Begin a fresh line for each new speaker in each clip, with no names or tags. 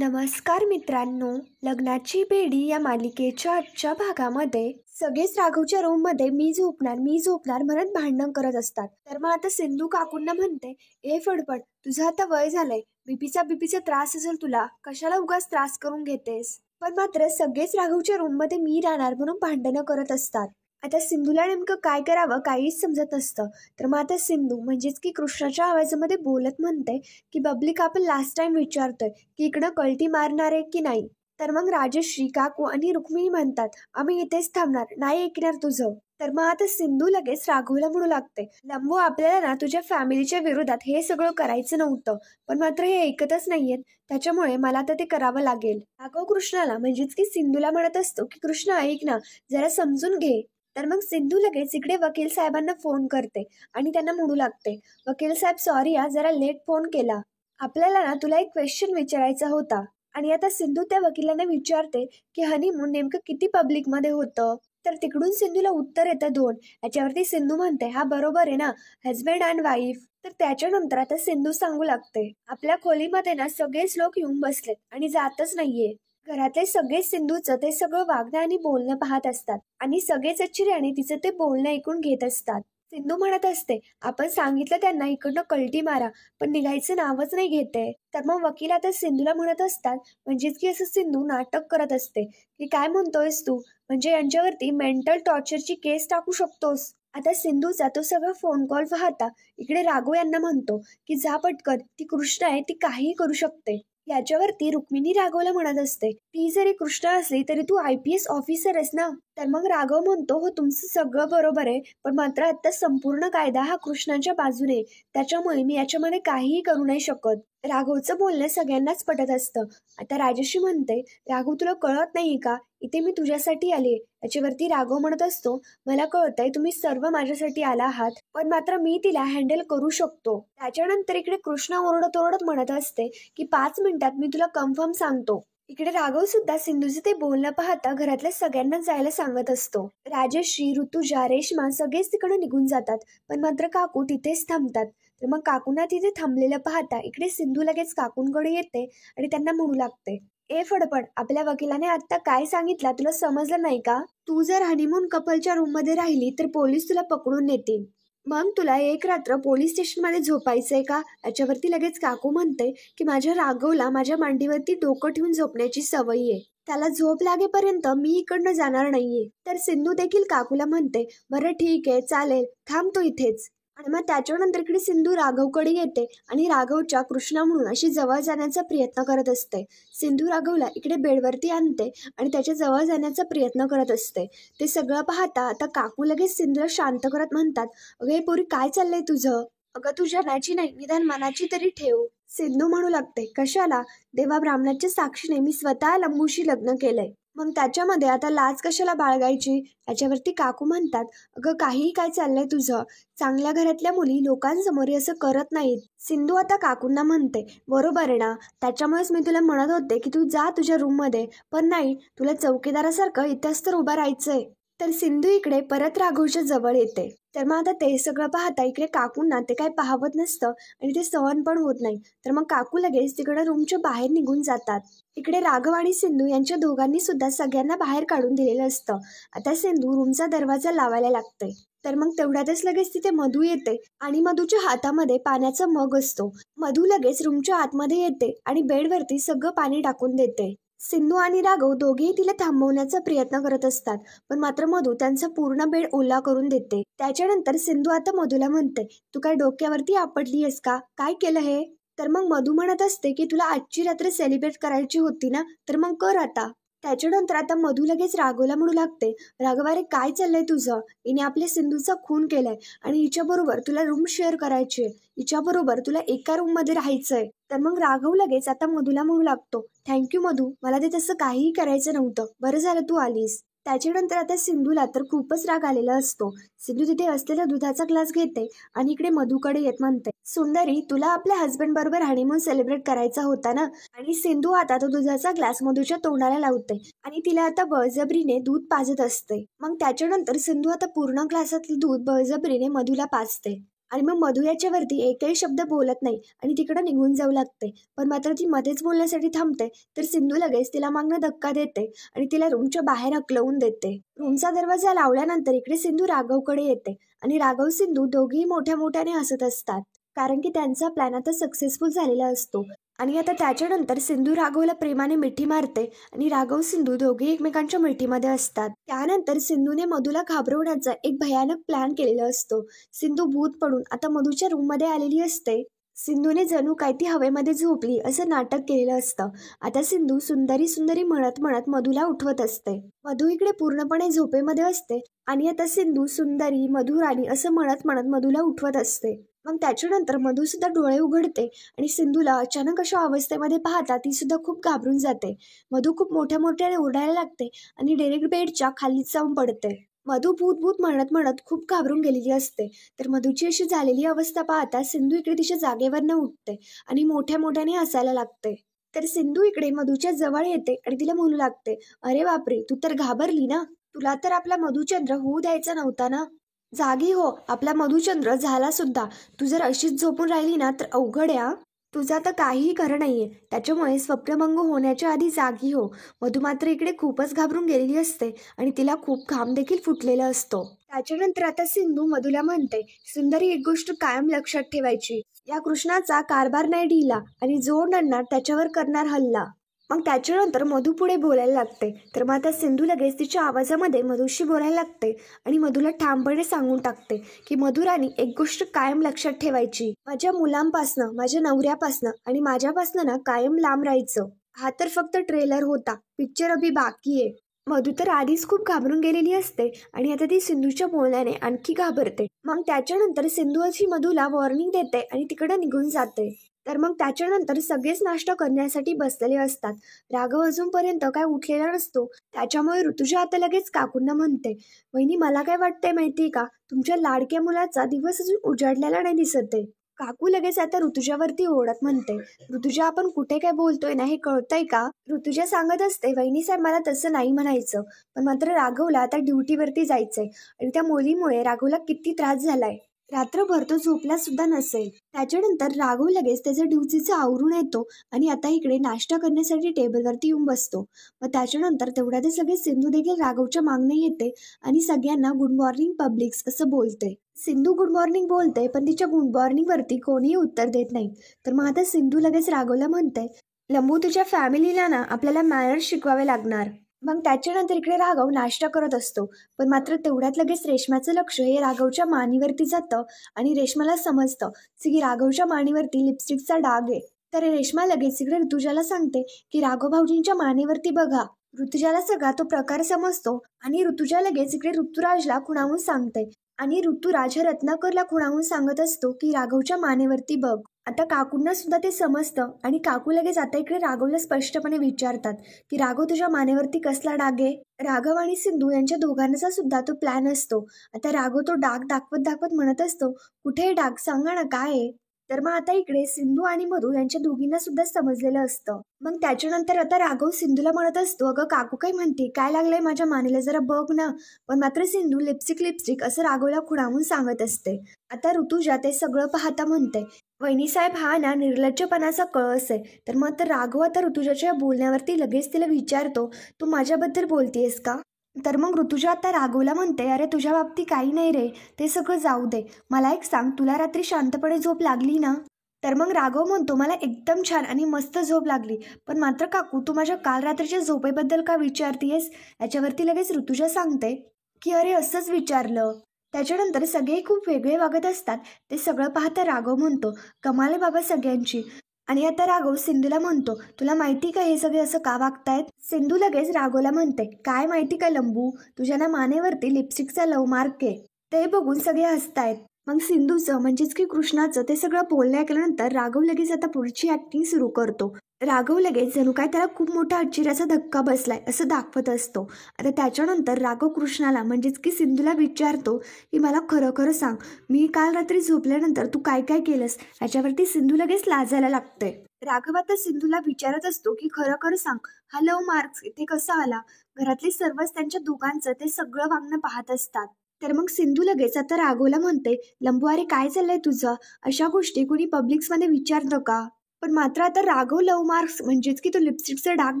नमस्कार मित्रांनो, लग्नाची बेडी या मालिकेच्या आजच्या भागामध्ये सगळेच राघवच्या रूममध्ये मी झोपणार म्हणत भांडण करत असतात. तर मग आता सिंधू काकूंना म्हणते, ए फडफड, तुझं आता वय झालंय, बीपीचा त्रास असेल तुला, कशाला उगाच त्रास करून घेतेस. पण मात्र सगळेच राघवच्या रूममध्ये मी राहणार म्हणून भांडणं करत असतात. आता सिंधूला नेमकं काय करावं काहीच समजत नसतं. तर मग आता सिंधू म्हणजेच की कृष्णाच्या आवाजामध्ये बोलत म्हणते की बबलिका, आपण लास्ट टाइम विचारतोय की इकडं कल्टी मारणार आहे की नाही. तर मग राजश्री काकू आणि रुक्मिणी म्हणतात, आम्ही इथेच थांबणार, नाही ऐकणार तुझं. तर मग आता सिंधू लगेच राघवला म्हणू लागते, लंबू, आपल्याला ना तुझ्या फॅमिलीच्या विरोधात हे सगळं करायचं नव्हतं, पण मात्र हे ऐकतच नाहीयेत, त्याच्यामुळे मला आता ते करावं लागेल. राघव कृष्णाला म्हणजेच की सिंधूला म्हणत असतो की कृष्णा ऐक ना, जरा समजून घे. तर मग सिंधू लगेच इकडे वकील साहेबांना फोन करते आणि त्यांना म्हणू लागते, वकील साहेब सॉरी जरा लेट फोन केला, आपल्याला ना तुला एक क्वेश्चन विचारायचा होता. आणि आता सिंधू त्या वकिलांना विचारते की हनीमून नेमकं किती पब्लिकमध्ये होतं. तर तिकडून सिंधूला उत्तर येतं 2. याच्यावरती सिंधू म्हणते, हा बरोबर आहे ना, हजबंड अँड वाईफ. तर त्याच्यानंतर आता सिंधू सांगू लागते, आपल्या खोलीमध्ये ना सगळेच लोक येऊन बसलेत आणि जातच नाहीये. घरातले सगळेच सिंधूचं ते सगळं वागणं आणि बोलणं पाहत असतात आणि सगळेच आश्चर्याने तिचं ते बोलणं ऐकून घेत असतात. सिंधू म्हणत असते, आपण सांगितलं त्यांना इकडनं कल्टी मारा, पण निघायचं नावच नाही घेते. तर मग वकील आता सिंधूला म्हणत असतात, म्हणजेच की असं सिंधू नाटक करत असते की काय म्हणतोयस तू, म्हणजे यांच्यावरती मेंटल टॉर्चरची केस टाकू शकतोस. आता सिंधूचा तो सगळा फोन कॉल पाहता इकडे राघव यांना म्हणतो की जा पटकन, ती कृष्णा आहे, ती काहीही करू शकते. याच्यावरती रुक्मिणी राघवला म्हणत असते, ती जरी कृष्णा असली तरी तू IPS ऑफिसर आहेस ना. तर मग राघव म्हणतो, हो तुमचं सगळं बरोबर आहे, पण मात्र आता संपूर्ण कायदा हा कृष्णाच्या बाजूने, त्याच्यामुळे मी याच्यामध्ये काहीही करू नाही शकत. राघवचं बोलणं सगळ्यांनाच पटत असतं. आता राजश्री म्हणते, राघव तुला कळत नाही का, इथे मी तुझ्यासाठी आले. याच्यावरती राघव म्हणत असतो, मला कळतंय तुम्ही सर्व माझ्यासाठी आला आहात, पण मात्र मी तिला हँडल करू शकतो. त्याच्यानंतर इकडे कृष्णा ओरडत ओरडत म्हणत असते की 5 मिनिटात मी तुला कन्फर्म सांगतो. इकडे राघव सुद्धा सिंधूचे ते बोलणं पाहता घरातल्या सगळ्यांना जायला सांगत असतो. राजश्री, ऋतुजा, रेश्मा सगळेच तिकडे निघून जातात, पण मात्र काकू तिथेच थांबतात. तर मग काकूंना तिथे थांबलेलं पाहता इकडे सिंधू लगेच काकूंकडे येते आणि त्यांना म्हणू लागते, ए फडफड, आपल्या वकिलाने आता काय सांगितलं तुला समजलं नाही का, तू जर हनीमून कपलच्या रूम मध्ये राहिली तर पोलीस तुला पकडून नेतील, मग तुला एक रात्र पोलीस स्टेशनमध्ये झोपायचंय का. याच्यावरती लगेच काकू म्हणते की माझ्या राघवला माझ्या मांडीवरती डोकं ठेवून झोपण्याची सवय आहे, त्याला झोप लागेपर्यंत मी इकडनं जाणार नाहीये. तर सिंधू देखील काकूला म्हणते, बरं ठीक आहे चालेल, थांबतो इथेच. आणि मग त्याच्यानंतर इकडे सिंधू राघवकडे येते आणि राघवच्या कृष्णा म्हणून अशी जवळ जाण्याचा प्रयत्न करत असते. सिंधू राघवला इकडे बेडवरती आणते आणि त्याच्या जवळ जाण्याचा प्रयत्न करत असते. ते सगळं पाहता आता काकू लगेच सिंधूला शांत करत म्हणतात, अगं हे पोरी काय चाललंय तुझं, अगं तुझ्या मनाची नाही निदान मनाची तरी ठेव. सिंधू म्हणू लागते, कशाला, देवा ब्राह्मणाच्या साक्षीने मी स्वतः लंबूशी लग्न केलंय, मग त्याच्यामध्ये आता लाज कशाला बाळगायची. याच्यावरती काकू म्हणतात, अगं काहीही काय चाललंय तुझं, चांगल्या घरातल्या मुली लोकांसमोर असं करत नाहीत. सिंधू आता काकूंना म्हणते, बरोबर आहे ना, त्याच्यामुळेच मी तुला म्हणत होते की तू जा तुझ्या रूम मध्ये, पण नाही, तुला चौकीदारासारखं इथंच तर उभं राहायचंय. तर सिंधू इकडे परत राघवच्या जवळ येते. तर मग आता ते सगळं पाहता इकडे काकूंना ते काही पाहवत नसतं आणि ते सहन पण होत नाही. तर मग काकू लगेच तिकडे रूमच्या बाहेर निघून जातात. इकडे राघव आणि सिंधू यांच्या दोघांनी सुद्धा सगळ्यांना बाहेर काढून दिलेलं असतं. आता सिंधू रूमचा दरवाजा लावायला लागते. तर मग तेवढ्यातच लगेच तिथे मधू येते आणि मधूच्या हातामध्ये पाण्याचा मग असतो. मधू लगेच रूमच्या आतमध्ये येते आणि बेडवरती सगळं पाणी टाकून देते. सिंधू आणि राघव दोघेही तिला थांबवण्याचा प्रयत्न करत असतात, पण मात्र मधू त्यांचा पूर्ण बेड ओला करून देते. त्याच्यानंतर सिंधू आता मधूला म्हणते, तू काय डोक्यावरती आपटली आहेस का, काय केलं हे. तर मग मधू म्हणत असते की तुला आजची रात्र सेलिब्रेट करायची होती ना, तर मग कर आता. त्याच्यानंतर आता मधू लगेच राघवला म्हणू लागते, राघव अरे काय चाललंय तुझं, हिने आपल्या सिंधूचा खून केलाय आणि हिच्याबरोबर तुला रूम शेअर करायची, हिच्याबरोबर तुला एका रूम मध्ये राहायचंय. तर मग राघव लगेच आता मधूला म्हणू लागतो, थँक्यू मधू, मला ते तसं काहीही करायचं नव्हतं, बरं झालं तू आलीस. त्याच्यानंतर आता सिंधूला तर खूपच राग आलेला असतो. सिंधू तिथे असलेला दुधाचा ग्लास घेते आणि इकडे मधूकडे येत म्हणते, सुंदरी, तुला आपल्या हस्बंड बरोबर हनीमून सेलिब्रेट करायचा होता ना. आणि सिंधू आता तो दुधाचा ग्लास मधूच्या तोंडाला लावते आणि तिला आता बळजबरीने दूध पाजत असते. मग त्याच्यानंतर सिंधू आता पूर्ण ग्लासातलं दूध बळजबरीने मधूला पाजते आणि मग मधू याच्यावरती एकही शब्द बोलत नाही आणि तिकडं निघून जाऊ लागते. पण मात्र ती मध्येच बोलण्यासाठी थांबते, तर सिंधू लगेच तिला मागणं धक्का देते आणि तिला रूमच्या बाहेर हकलवून देते. रूमचा दरवाजा लावल्यानंतर इकडे सिंधू राघवकडे येते आणि राघव सिंधू दोघेही मोठ्या मोठ्याने हसत असतात, कारण की त्यांचा प्लॅन आता सक्सेसफुल झालेला असतो. आणि आता त्याच्यानंतर सिंधू राघवला प्रेमाने मिठी मारते आणि राघव सिंधू दोघे एकमेकांच्या मिठीमध्ये असतात. त्यानंतर सिंधूने मधूला घाबरवण्याचा एक भयानक प्लॅन केलेला असतो. सिंधू भूत पडून आता मधूच्या रूम मध्ये आलेली असते. सिंधूने जणू काय ती हवेमध्ये झोपली असं नाटक केलेलं असतं. आता सिंधू सुंदरी सुंदरी म्हणत म्हणत मधूला उठवत असते. मधू इकडे पूर्णपणे झोपेमध्ये असते आणि आता सिंधू सुंदरी मधुराणी असं म्हणत म्हणत मधूला उठवत असते. मग त्याच्यानंतर मधू सुद्धा डोळे उघडते आणि सिंधूला अचानक अशा अवस्थेमध्ये पाहता ती सुद्धा खूप घाबरून जाते. मधू खूप मोठ्या मोठ्याने ओरडायला लागते आणि डायरेक्ट बेडच्या खाली जाऊन पडते. मधू भूत भूत म्हणत म्हणत खूप घाबरून गेलेली असते. तर मधूची अशी झालेली अवस्था पाहता सिंधू इकडे तिच्या जागेवरनं उठते आणि मोठ्या मोठ्याने हसायला लागते. तर सिंधू इकडे मधूच्या जवळ येते आणि तिला म्हणू लागते, अरे बापरे, तू तर घाबरली ना? तुला तर आपला मधुचंद्र होऊ द्यायचा नव्हता ना? जागी हो, आपला मधुचंद्र झाला सुद्धा. तू जर अशीच झोपून राहिली ना तर अवघड आहे हा. तुझं आता काहीही खरं नाहीये. त्याच्यामुळे स्वप्नभंग होण्याच्या आधी जागी हो. मधू मात्र इकडे खूपच घाबरून गेलेली असते आणि तिला खूप घाम देखील फुटलेला असतो. त्याच्यानंतर आता सिंधू मधूला म्हणते, सुंदरी, एक गोष्ट कायम लक्षात ठेवायची, या कृष्णाचा कारभार नाही ढिला आणि जो नडणार त्याच्यावर करणार हल्ला. मग त्याच्यानंतर मधू पुढे बोलायला लागते. तर मग आता सिंधू लगेच तिच्या आवाजामध्ये मधूशी बोलायला लागते आणि मधूला ठामपणे सांगून टाकते की मधुराणी, एक गोष्ट कायम लक्षात ठेवायची, माझ्या मुलांपासनं, माझ्या नवऱ्यापासनं आणि माझ्यापासनं ना कायम लांब राहायचं. हा तर फक्त ट्रेलर होता, पिक्चर अभी बाकी आहे. मधू तर आधीच खूप घाबरून गेलेली असते आणि आता ती सिंधूच्या बोलण्याने आणखी घाबरते. मग त्याच्यानंतर सिंधू अशी मधूला वॉर्निंग देते आणि तिकडे निघून जाते. तर मग त्याच्यानंतर सगळेच नाश्ता करण्यासाठी बसलेले असतात. राघव अजूनपर्यंत काय उठलेला नसतो. त्याच्यामुळे ऋतुजा आता लगेच काकूंना म्हणते, वहिनी, मला काय वाटतंय माहितीये का, तुमच्या लाडक्या मुलाचा दिवस अजून उजाडलेला नाही दिसत आहे. काकू लगेच आता ऋतुजावरती ओढत म्हणते, ऋतुजा, आपण कुठे काय बोलतोय ना हे कळतंय का? ऋतुजा सांगत असते, वहिनी साहेब, मला तसं नाही म्हणायचं, पण मात्र राघवला आता ड्युटीवरती जायचंय आणि त्या मुलीमुळे राघवला किती त्रास झालाय. रात्रभर तो झोपला सुद्धा नसेल. त्याच्यानंतर राघव लगेच त्याच्या ड्युटीचं आवरून येतो आणि आता इकडे नाश्ता करण्यासाठी टेबलवरती येऊन बसतो. मग त्याच्यानंतर तेवढ्यातच सगळे सिंधू देखील राघवच्या मागणे येते आणि सगळ्यांना गुड मॉर्निंग पब्लिक्स असं बोलते. सिंधू गुड मॉर्निंग बोलते, पण तिच्या गुड मॉर्निंग वरती कोणीही उत्तर देत नाही. तर मग आता सिंधू लगेच राघवला म्हणते, लंबू, तुझ्या फॅमिलीला ना आपल्याला मॅनर्स शिकवावे लागणार. मग त्याच्यानंतर इकडे राघव नाश्ता करत असतो, पण मात्र तेवढ्यात लगेच रेशमाचं लक्ष हे राघवच्या मानेवरती जातं आणि रेशमाला समजतं की राघवच्या मानेवरती लिपस्टिकचा डाग आहे. तर रेशमा लगेच इकडे ऋतुजाला सांगते की राघव भाऊजींच्या मानेवरती बघा. ऋतुजाला सगळा तो प्रकार समजतो आणि ऋतुजा लगेच इकडे ऋतुराजला खुणावून सांगते आणि ऋतुराज हा रत्नाकरला खुणावून सांगत असतो की राघवच्या मानेवरती बघ. आता काकूंना सुद्धा ते समजतं आणि काकू लगेच आता इकडे राघवला स्पष्टपणे विचारतात की राघव, तुझ्या मानेवरती कसला डाग आहे? राघव आणि सिंधू यांच्या दोघांचा सुद्धा तो प्लॅन असतो. आता राघव तो डाग दाखवत दाखवत म्हणत असतो, कुठे डाग, सांगा ना काय आहे? तर मग आता इकडे सिंधू आणि मधू यांच्या दोघींना सुद्धा समजलेलं असतं. मग त्याच्यानंतर आता राघव सिंधूला म्हणत असतो, अगं काकू काय म्हणते, काय लागलंय माझ्या मानेला, जरा बघ ना. पण मात्र सिंधू लिपस्टिक लिपस्टिक असं राघवला खुणावून सांगत असते. आता ऋतुजा ते सगळं पाहता म्हणते, वहिनी साहेब, हा ना निर्लज्जपणाचा कळस आहे. तर मग तर राघव आता ऋतुजाच्या बोलण्यावरती लगेच तिला विचारतो, तू माझ्याबद्दल बोलतेयस का? तर मग ऋतुजा आता राघवला म्हणते, अरे तुझ्या बाबतीत काही नाही रे, ते सगळं जाऊ दे. मला एक सांग, तुला रात्री शांतपणे झोप लागली ना? तर मग राघव म्हणतो, मला एकदम छान आणि मस्त झोप लागली. पण मात्र काकू, तू माझ्या काल रात्रीच्या झोपेबद्दल का विचारतीयस? याच्यावरती लगेच ऋतुजा सांगते की अरे असंच विचारलं. त्याच्यानंतर सगळे खूप वेगळे वागत असतात. ते सगळं पाहता राघव म्हणतो, कमाल आहे बाबा सगळ्यांची. आणि आता राघव सिंधूला म्हणतो, तुला माहिती का हे सगळे असं का वागतायत? सिंधू लगेच राघवला म्हणते, काय माहिती का लंबू, तुझ्या ना मानेवरती लिपस्टिकचा लव मार्क आहे. ते बघून सगळे हसतायत. मग सिंधूचं म्हणजेच की कृष्णाचं ते सगळं बोलणं ऐकल्यानंतर राघव लगेच आता पुढची ऍक्टिंग सुरू करतो. राघव लगेच जणू काय त्याला खूप मोठा आश्चर्याचा धक्का बसलाय असं दाखवत असतो. आता त्याच्यानंतर राघव कृष्णाला म्हणजेच की सिंधूला विचारतो की मला खरं खरं सांग, मी काल रात्री झोपल्यानंतर तू काय काय केलंस? याच्यावरती सिंधू लगेच लाजायला लागते. राघव आता सिंधूला विचारत असतो की खरं खरं सांग, हा लव मार्क्स इथे कसा आला? घरातले सर्वच त्यांच्या दोघांचं ते सगळं वागणं पाहत असतात. तर मग सिंधू लगेच आता राघवला म्हणते, लंबू अरे काय चाललंय तुझं? अशा गोष्टी कुणी पब्लिक्समध्ये विचारतं का? पण मात्र आता राघव लव्ह मार्क्स म्हणजेच की तो लिपस्टिकचा डाग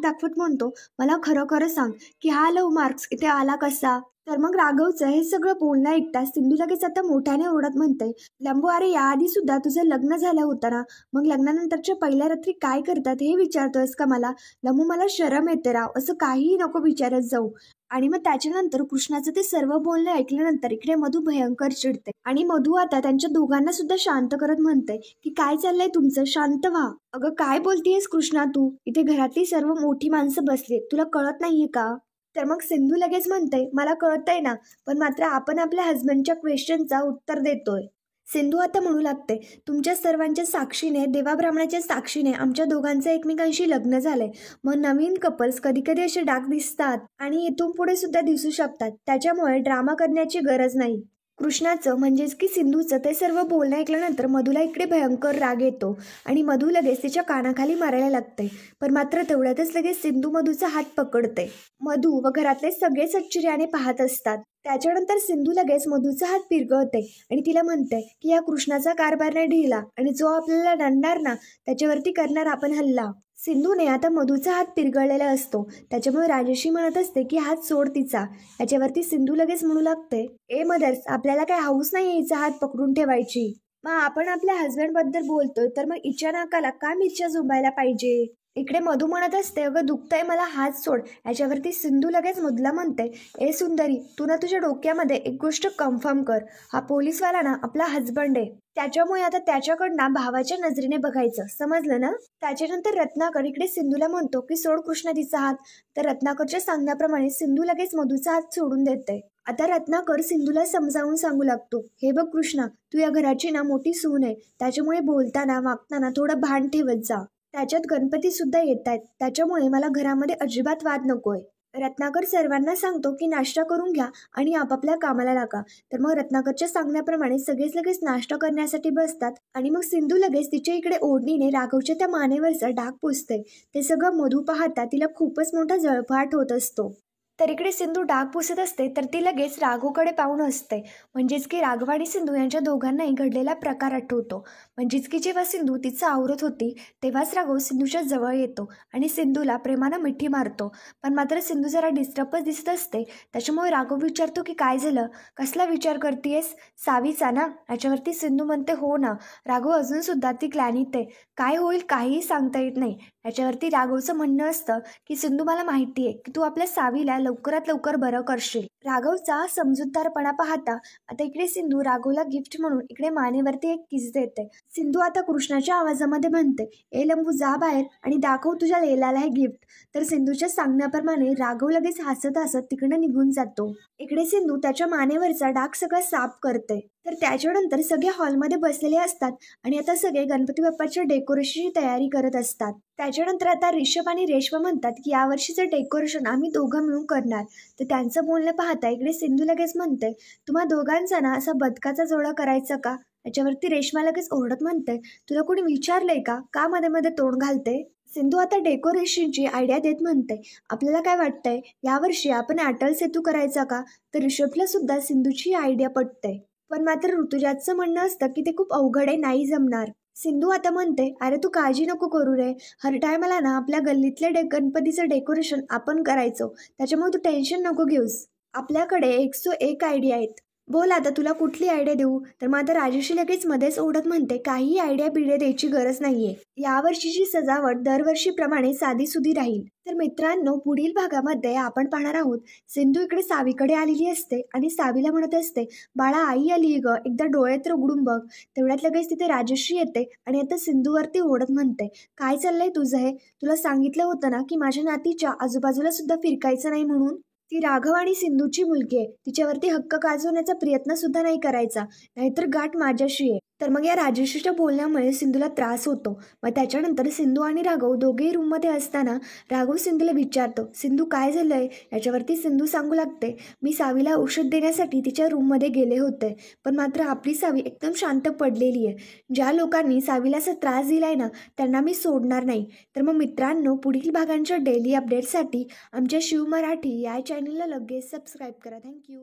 दाखवत म्हणतो, मला खरं खरं सांग की हा लव्ह मार्क्स इथे आला कसा? तर मग राघवचं हे सगळं बोलणं ऐकता सिंधू लगेच आता मोठ्याने ओरडत म्हणते, लंबू अरे याआधी सुद्धा तुझं लग्न झालं होतं ना, मग लग्नानंतरच्या पहिल्या रात्री काय करतात हे विचारतोयस का मला? लंबू मला शरम येते राव, असं काहीही नको विचारत जाऊ. आणि मग त्याच्यानंतर कृष्णाचं ते सर्व बोलणं ऐकल्यानंतर इकडे मधू भयंकर चिडते आणि मधू आता त्यांच्या दोघांना सुद्धा शांत करत म्हणते की काय चाललंय तुमचं, शांत व्हा. अगं काय बोलतीयस कृष्णा तू? इथे घरातली सर्व मोठी माणसं बसलीत, तुला कळत नाहीये का? तर मग सिंधू लगेच म्हणते, मला कळतंय ना, पण मात्र आपण आपल्या हस्बंडच्या क्वेश्चनचा उत्तर देतोय. सिंधू आता म्हणू लागते, तुमच्या सर्वांच्या साक्षीने, देवाब्राह्मणाच्या साक्षीने आमच्या दोघांचं एकमेकांशी लग्न झालंय. मग नवीन कपल्स कधी कधी असे डाग दिसतात आणि इथून पुढे सुद्धा दिसू शकतात, त्याच्यामुळे ड्रामा करण्याची गरज नाही. कृष्णाचं म्हणजेच की सिंधूचं ते सर्व बोलणं ऐकल्यानंतर मधूला इकडे भयंकर राग येतो आणि मधू लगेच तिच्या कानाखाली मारायला लागते. पण मात्र तेवढ्यातच लगेच सिंधू मधूचा हात पकडते. मधू व घरातले सगळेच आश्चर्याने पाहत असतात. त्याच्यानंतर सिंधू लगेच मधूचा हात पिरगळते आणि तिला म्हणते की या कृष्णाचा कारभार नाही ढिला आणि जो आपल्याला दंडणार ना त्याच्यावरती करणार आपण हल्ला. सिंधूने आता मधूचा हात पिरगळलेला असतो, त्याच्यामुळे राजेशी म्हणत असते की हात सोड तिचा. याच्यावरती सिंधू लगेच म्हणू लागते, ए मदर्स, आपल्याला काय हाऊस नाही हिचा हात पकडून ठेवायची. मग आपण आपल्या हस्बंड बद्दल बोलतोय तर मग हिच्या नाकाला का मिरच्या झुंबायला पाहिजे? इकडे मधू म्हणत असते, अगं दुखतंय मला, हात सोड. याच्यावरती सिंधू लगेच मधूला म्हणते, ए सुंदरी, तू ना तुझ्या डोक्यामध्ये एक गोष्ट कन्फर्म कर, हा पोलीसवाला ना आपला हजबंड आहे, त्याच्यामुळे आता त्याच्याकडनं भावाच्या नजरेने बघायचं, समजलं ना? त्याच्यानंतर रत्नाकर इकडे सिंधूला म्हणतो की सोड कृष्णा तिचा हात. तर रत्नाकरच्या सांगण्याप्रमाणे सिंधू लगेच मधूचा हात सोडून देते. आता रत्नाकर सिंधूला समजावून सांगू लागतो, हे बघ कृष्णा, तू या घराची ना मोठी सून आहे, त्याच्यामुळे बोलताना वागताना थोडं भान ठेवत जा. त्याच्यात गणपती सुद्धा येत आहेत, त्याच्यामुळे मला घरामध्ये अजिबात वाद नकोय. रत्नाकर सर्वांना सांगतो की नाश्ता करून घ्या आणि आपापल्या कामाला लागा. तर मग रत्नाकरच्या सांगण्याप्रमाणे सगळेच लगेच नाश्ता करण्यासाठी बसतात आणि मग सिंधू लगेच तिच्या इकडे ओढणीने राघवच्या त्या मानेवरचा डाग पुसते. ते सगळं मधू पाहता तिला खूपच मोठा जळफाट होत असतो. तर इकडे सिंधू डाग पुसत असते तर ती लगेच राघवकडे पाहून असते. म्हणजेच की राघव आणि सिंधू यांच्या दोघांनाही घडलेला प्रकार आठवतो. म्हणजेच की जेव्हा सिंधू तिचं आवरत होती तेव्हाच राघव सिंधूच्या जवळ येतो आणि सिंधूला प्रेमानं मिठी मारतो. पण मात्र सिंधू जरा डिस्टर्बच दिसत असते, त्याच्यामुळे राघव विचारतो की काय झालं, कसला विचार करतेयस, सावीचा ना? याच्यावरती सिंधू म्हणते, हो ना. राघव अजून सुद्धा ती ग्लानीत आहे, काय होईल काहीही सांगता येत नाही. याच्यावरती राघवचं म्हणणं असतं की सिंधू, मला माहिती आहे की तू आपल्या सावीला लवकरात लवकर बरं करशील. राघवचा समजूतदारपणा पाहता आता इकडे सिंधू राघवला गिफ्ट म्हणून इकडे मानेवरती एक किस देते. सिंधू आता कृष्णाच्या आवाजामध्ये म्हणते, ए लंबू, जा बाहेर आणि दाखव तुझ्या लेलाला हे गिफ्ट. तर सिंधूच्या सांगण्याप्रमाणे राघव लगेच हसत हसत तिकडे निघून जातो. इकडे सिंधू त्याच्या मानेवरचा डाग सगळा साफ करते. तर त्याच्यानंतर सगळे हॉलमध्ये बसलेले असतात आणि आता सगळे गणपती बाप्पाच्या डेकोरेशनची तयारी करत असतात. त्याच्यानंतर आता ऋषभ आणि रेश्मा म्हणतात की यावर्षीचं डेकोरेशन आम्ही दोघं मिळून करणार. तर त्यांचं बोलणं पाहता इकडे सिंधू लगेच म्हणते, तुम्हा दोघांचा ना असा बदकाचा जोडा करायचा का? याच्यावरती रेश्मा लगेच ओरडत म्हणते, तुला कोणी विचारलंय का मध्ये मध्ये तोंड घालते? सिंधू आता डेकोरेशनची आयडिया देत म्हणते, आपल्याला काय वाटतंय, यावर्षी आपण अटल सेतू करायचा का? तर ऋषभला सुद्धा सिंधूची आयडिया पटते. पण मात्र ऋतुजाचं म्हणणं असतं की ते खूप अवघड आहे, नाही जमणार. सिंधू आता म्हणते, अरे तू काळजी नको करू रे, हर टायमाला ना आपल्या गल्लीतल्या गणपतीचं डेकोरेशन आपण करायचो, त्याच्यामुळे तू टेन्शन नको घेऊस. आपल्याकडे 101 आयडिया आहेत. बोल आता तुला कुठली आयडिया देऊ? तर मग आता राजेशी लगेच मध्येच ओढत म्हणते, काही आयडिया बिडिया द्यायची गरज नाहीये, यावर्षीची सजावट दरवर्षीप्रमाणे साधीसुधी राहील. तर मित्रांनो, पुढील भागामध्ये आपण पाहणार आहोत सिंधू इकडे सावीकडे आलेली असते आणि सावीला म्हणत असते, बाळा आई आली ग, एकदा डोळे तर उघडून बघ. तेवढ्यात लगेच तिथे राजश्री येते आणि आता सिंधूवरती ओढत म्हणते, काय चाललंय तुझं हे? तुला सांगितलं होतं ना की माझ्या नातीच्या आजूबाजूला सुद्धा फिरकायचं नाही म्हणून. ती राघव आणि सिंधूची मुलगी आहे, तिच्यावरती हक्क गाजवण्याचा प्रयत्न सुद्धा नाही करायचा, नाहीतर गाठ माझ्याशी आहे. तर मग या राजश्रीच्या बोलण्यामुळे सिंधूला त्रास होतो. मग त्याच्यानंतर सिंधू आणि राघव दोघेही रूममध्ये असताना राघव सिंधूला विचारतो, सिंधू काय झालंय? याच्यावरती सिंधू सांगू लागते, मी सावीला औषध देण्यासाठी तिच्या रूममध्ये गेले होते, पण मात्र आपली सावी एकदम शांत पडलेली आहे. ज्या लोकांनी सावीला असा त्रास दिलाय ना त्यांना मी सोडणार नाही. तर मग मित्रांनो, पुढील भागांच्या डेली अपडेटसाठी आमच्या शिव मराठी या चॅनलला लगेच सबस्क्राईब करा. थँक्यू.